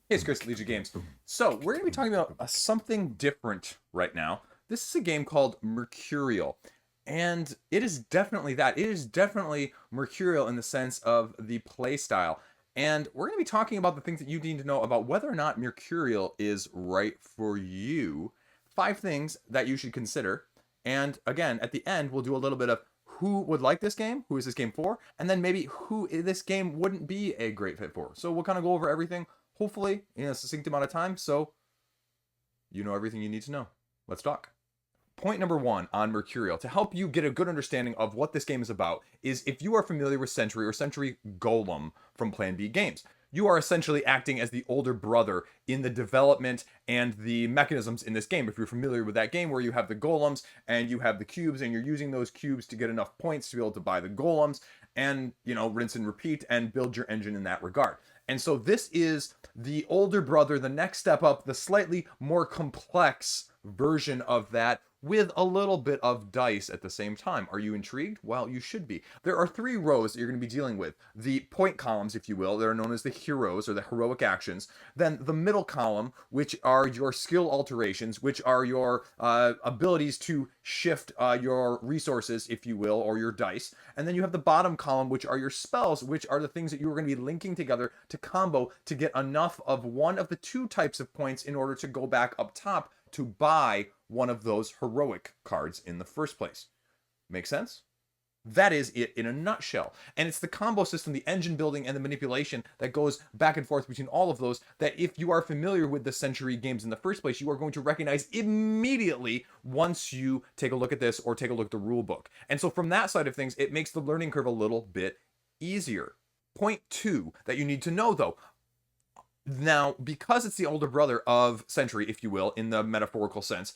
Hey, it's Chris, Liege Games. So, we're going to be talking about something different right now. This is a game called Mercurial. And it is definitely that. It is definitely Mercurial in the sense of the play style. And we're going to be talking about the things that you need to know about whether or not Mercurial is right for you. 5 things that you should consider. And again, at the end, we'll do a little bit of who would like this game, who is this game for, and then maybe who this game wouldn't be a great fit for. So we'll kind of go over everything, hopefully in a succinct amount of time, so you know everything you need to know. Let's talk. Point number 1 on Mercurial, to help you get a good understanding of what this game is about, is if you are familiar with Sentry or Sentry Golem from Plan B Games. You are essentially acting as the older brother in the development and the mechanisms in this game. If you're familiar with that game where you have the golems and you have the cubes and you're using those cubes to get enough points to be able to buy the golems and, rinse and repeat and build your engine in that regard. And so this is the older brother, the next step up, the slightly more complex version of that, with a little bit of dice at the same time. Are you intrigued? Well, you should be. There are 3 rows that you're going to be dealing with. The point columns, if you will, that are known as the heroes or the heroic actions. Then the middle column, which are your skill alterations, which are your abilities to shift your resources, if you will, or your dice. And then you have the bottom column, which are your spells, which are the things that you are going to be linking together to combo to get enough of one of the 2 types of points in order to go back up top to buy one of those heroic cards in the first place. Make sense? That is it in a nutshell. And it's the combo system, the engine building, and the manipulation that goes back and forth between all of those that if you are familiar with the Century games in the first place, you are going to recognize immediately once you take a look at this or take a look at the rule book. And so from that side of things, it makes the learning curve a little bit easier. Point 2 that you need to know though, now, because it's the older brother of Sentry, if you will, in the metaphorical sense,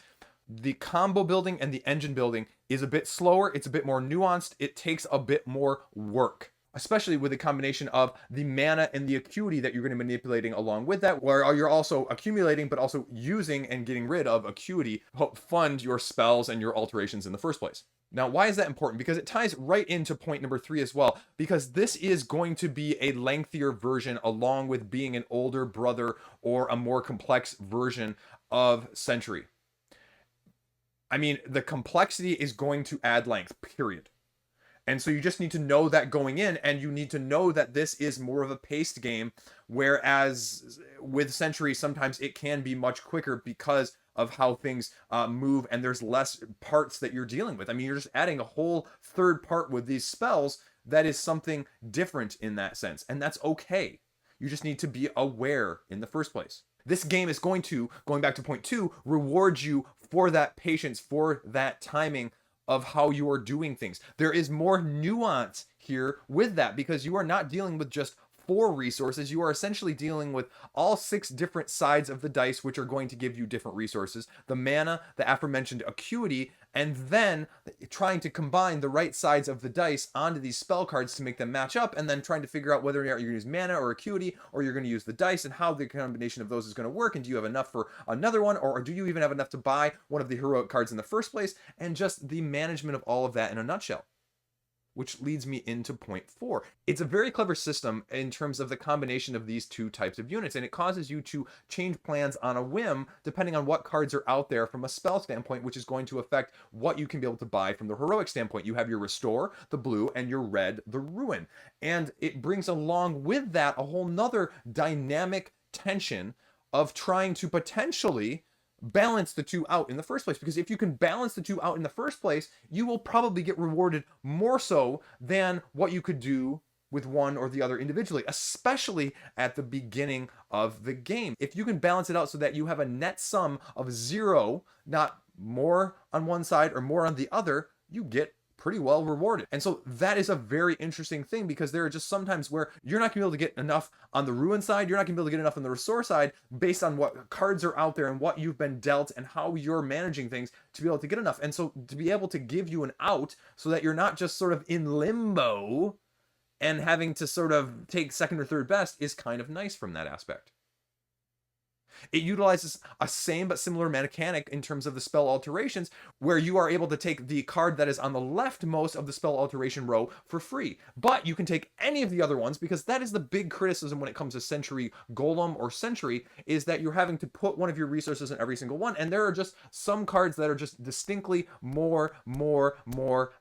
the combo building and the engine building is a bit slower, it's a bit more nuanced, it takes a bit more work. Especially with the combination of the mana and the acuity that you're going to be manipulating along with that, where you're also accumulating but also using and getting rid of acuity to help fund your spells and your alterations in the first place. Now, why is that important? Because it ties right into point number 3 as well, because this is going to be a lengthier version along with being an older brother or a more complex version of Sentry. I mean, the complexity is going to add length, period. And so you just need to know that going in, and you need to know that this is more of a paced game, whereas with Sentry, sometimes it can be much quicker because of how things move, and there's less parts that you're dealing with. I mean, you're just adding a whole third part with these spells that is something different in that sense, and that's okay. You just need to be aware in the first place. This game is going to, going back to point 2, reward you for that patience, for that timing of how you are doing things. There is more nuance here with that because you are not dealing with just 4 resources. You are essentially dealing with all 6 different sides of the dice, which are going to give you different resources, the mana, the aforementioned acuity, and then trying to combine the right sides of the dice onto these spell cards to make them match up, and then trying to figure out whether or not you're going to use mana or acuity, or you're going to use the dice, and how the combination of those is going to work, and do you have enough for another one, or do you even have enough to buy one of the heroic cards in the first place, and just the management of all of that in a nutshell. Which leads me into point 4. It's a very clever system in terms of the combination of these 2 types of units, and it causes you to change plans on a whim depending on what cards are out there from a spell standpoint, which is going to affect what you can be able to buy from the heroic standpoint. You have your Restore, the blue, and your red, the Ruin. And it brings along with that a whole nother dynamic tension of trying to potentially balance the 2 out in the first place, because if you can balance the 2 out in the first place, you will probably get rewarded more so than what you could do with one or the other individually, especially at the beginning of the game. If you can balance it out so that you have a net sum of 0, not more on one side or more on the other, you get pretty well rewarded. And so that is a very interesting thing, because there are just sometimes where you're not gonna be able to get enough on the Ruin side, you're not gonna be able to get enough on the Restore side based on what cards are out there and what you've been dealt and how you're managing things to be able to get enough. And so to be able to give you an out so that you're not just sort of in limbo and having to sort of take second or third best is kind of nice from that aspect. It utilizes a same but similar mechanic in terms of the spell alterations, where you are able to take the card that is on the leftmost of the spell alteration row for free. But you can take any of the other ones, because that is the big criticism when it comes to Sentry Golem or Sentry, is that you're having to put one of your resources in every single one, and there are just some cards that are just distinctly more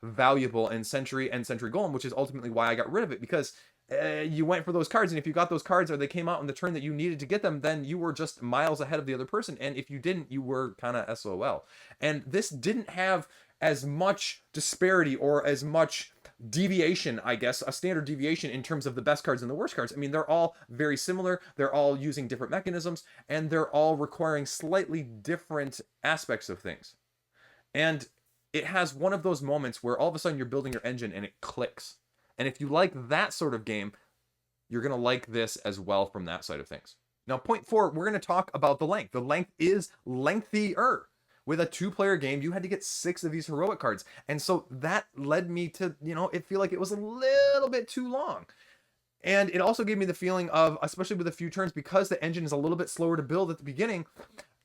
valuable in Sentry and Sentry Golem, which is ultimately why I got rid of it, because you went for those cards, and if you got those cards or they came out in the turn that you needed to get them, then you were just miles ahead of the other person, and if you didn't, you were kind of SOL. And this didn't have as much disparity or as much deviation, I guess, a standard deviation in terms of the best cards and the worst cards. I mean, they're all very similar, they're all using different mechanisms, and they're all requiring slightly different aspects of things. And it has one of those moments where all of a sudden you're building your engine and it clicks. And if you like that sort of game, you're going to like this as well from that side of things. Now, point 4, we're going to talk about the length. The length is lengthier. With a 2-player game, you had to get 6 of these heroic cards. And so that led me to, it feel like it was a little bit too long. And it also gave me the feeling of, especially with a few turns, because the engine is a little bit slower to build at the beginning,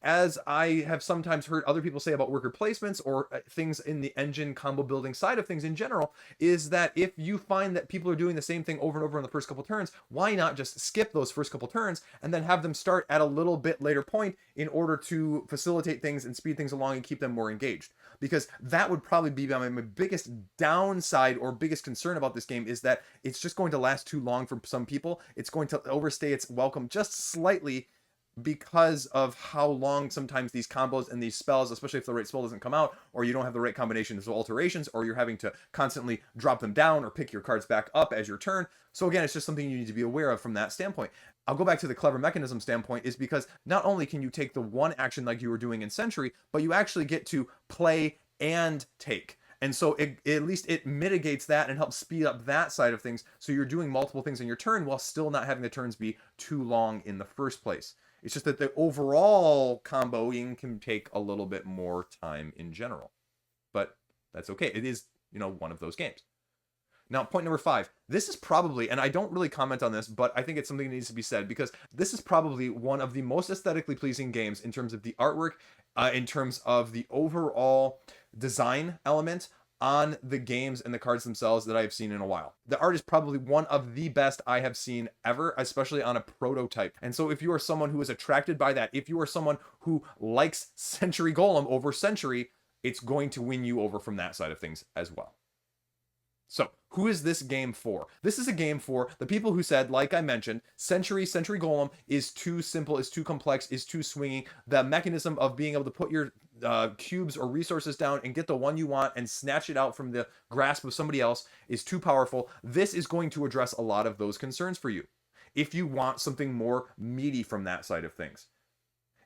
as I have sometimes heard other people say about worker placements or things in the engine combo building side of things in general, is that if you find that people are doing the same thing over and over in the first couple turns, why not just skip those first couple turns and then have them start at a little bit later point in order to facilitate things and speed things along and keep them more engaged? Because that would probably be my biggest downside or biggest concern about this game, is that it's just going to last too long for some people. It's going to overstay its welcome just slightly, because of how long sometimes these combos and these spells, especially if the right spell doesn't come out, or you don't have the right combinations of alterations, or you're having to constantly drop them down or pick your cards back up as your turn. So again, it's just something you need to be aware of from that standpoint. I'll go back to the clever mechanism standpoint, is because not only can you take the one action like you were doing in Sentry, but you actually get to play and take. And so at least it mitigates that and helps speed up that side of things, so you're doing multiple things in your turn while still not having the turns be too long in the first place. It's just that the overall comboing can take a little bit more time in general. But that's okay. It is, one of those games. Now, point number 5. This is probably, and I don't really comment on this, but I think it's something that needs to be said, because this is probably one of the most aesthetically pleasing games in terms of the artwork, in terms of the overall design element on the games and the cards themselves that I've seen in a while. The art is probably one of the best I have seen ever, especially on a prototype. And so if you are someone who is attracted by that, if you are someone who likes Sentry Golem over Sentry, it's going to win you over from that side of things as well. So, who is this game for? This is a game for the people who said, like I mentioned, Sentry Golem is too simple, is too complex, is too swingy. The mechanism of being able to put your cubes or resources down and get the one you want and snatch it out from the grasp of somebody else is too powerful. This is going to address a lot of those concerns for you. If you want something more meaty from that side of things.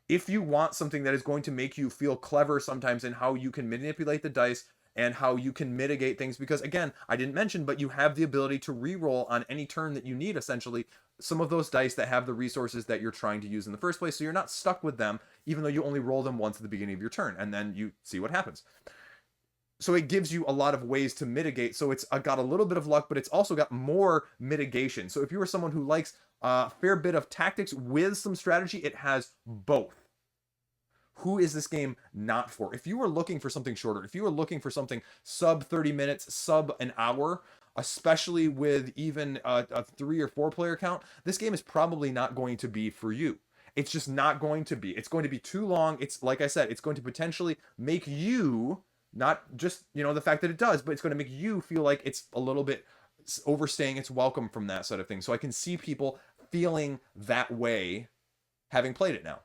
If you want something that is going to make you feel clever sometimes in how you can manipulate the dice and how you can mitigate things, because again, I didn't mention, but you have the ability to re-roll on any turn that you need, essentially, some of those dice that have the resources that you're trying to use in the first place, so you're not stuck with them, even though you only roll them once at the beginning of your turn, and then you see what happens. So it gives you a lot of ways to mitigate, so it's got a little bit of luck, but it's also got more mitigation. So if you are someone who likes a fair bit of tactics with some strategy, it has both. Who is this game not for? If you were looking for something shorter, if you were looking for something sub 30 minutes, sub an hour, especially with even a 3 or 4 player count, this game is probably not going to be for you. It's just not going to be. It's going to be too long. It's, like I said, it's going to potentially make you, not just, the fact that it does, but it's going to make you feel like it's a little bit overstaying its welcome from that side of things. So I can see people feeling that way having played it now.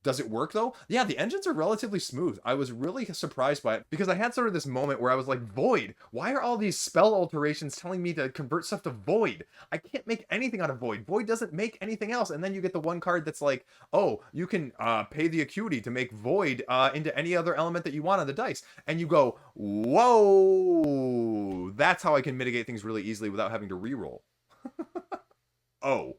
Does it work though? Yeah, the engines are relatively smooth. I was really surprised by it, because I had sort of this moment where I was like, Void, why are all these spell alterations telling me to convert stuff to Void? I can't make anything out of Void. Void doesn't make anything else. And then you get the one card that's like, oh, you can pay the acuity to make Void into any other element that you want on the dice. And you go, whoa, that's how I can mitigate things really easily without having to reroll. Oh.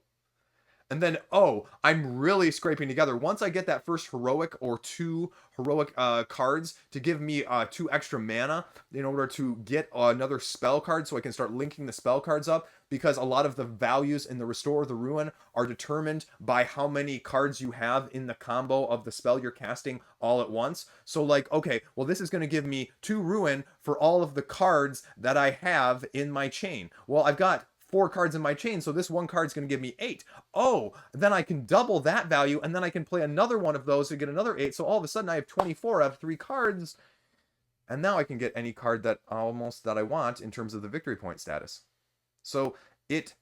And then, oh, I'm really scraping together. Once I get that first heroic or two heroic cards to give me 2 extra mana in order to get another spell card so I can start linking the spell cards up, because a lot of the values in the Restore of the Ruin are determined by how many cards you have in the combo of the spell you're casting all at once. So like, okay, well, this is going to give me 2 Ruin for all of the cards that I have in my chain. Well, I've got 4 cards in my chain, so this one card is going to give me 8. Oh, then I can double that value, and then I can play another one of those to get another 8. So all of a sudden I have 24 out of 3 cards, and now I can get any card that I want in terms of the victory point status. So it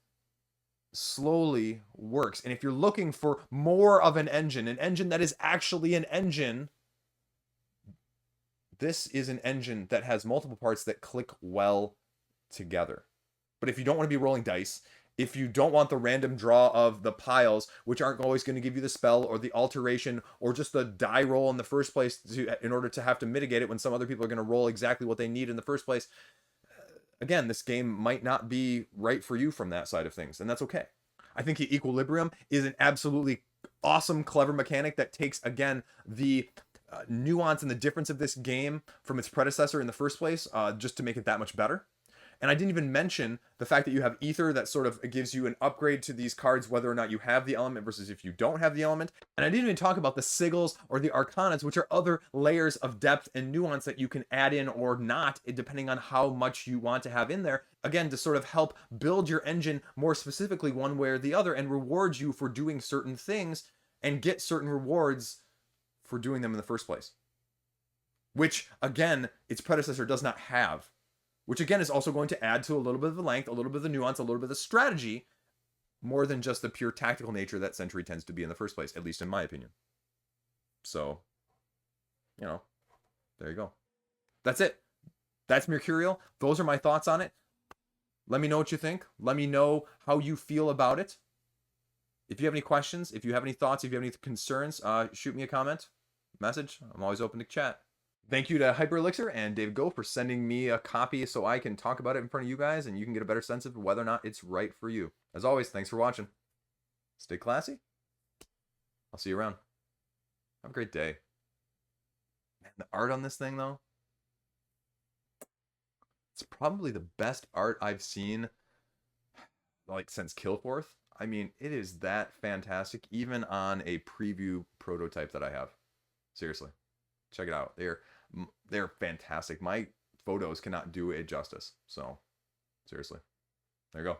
slowly works. And if you're looking for more of an engine that is actually an engine, this is an engine that has multiple parts that click well together. But if you don't want to be rolling dice, if you don't want the random draw of the piles, which aren't always going to give you the spell or the alteration or just the die roll in the first place in order to have to mitigate it when some other people are going to roll exactly what they need in the first place, again, this game might not be right for you from that side of things, and that's okay. I think the Equilibrium is an absolutely awesome, clever mechanic that takes, again, the nuance and the difference of this game from its predecessor in the first place, just to make it that much better. And I didn't even mention the fact that you have Ether that sort of gives you an upgrade to these cards, whether or not you have the element versus if you don't have the element. And I didn't even talk about the sigils or the arcanas, which are other layers of depth and nuance that you can add in or not, depending on how much you want to have in there. Again, to sort of help build your engine more specifically one way or the other and reward you for doing certain things and get certain rewards for doing them in the first place. Which, again, its predecessor does not have. Which again is also going to add to a little bit of the length, a little bit of the nuance, a little bit of the strategy, more than just the pure tactical nature that Century tends to be in the first place, at least in my opinion. So, you know, there you go. That's it. That's Mercurial. Those are my thoughts on it. Let me know what you think. Let me know how you feel about it. If you have any questions, if you have any thoughts, if you have any concerns, shoot me a comment, message. I'm always open to chat. Thank you to Hyper Elixir and Dave Go for sending me a copy so I can talk about it in front of you guys and you can get a better sense of whether or not it's right for you. As always, thanks for watching. Stay classy. I'll see you around. Have a great day. Man, the art on this thing, though, it's probably the best art I've seen, like, since Killforth. I mean, it is that fantastic, even on a preview prototype that I have. Seriously. Check it out. They're fantastic. My photos cannot do it justice. So, seriously. There you go.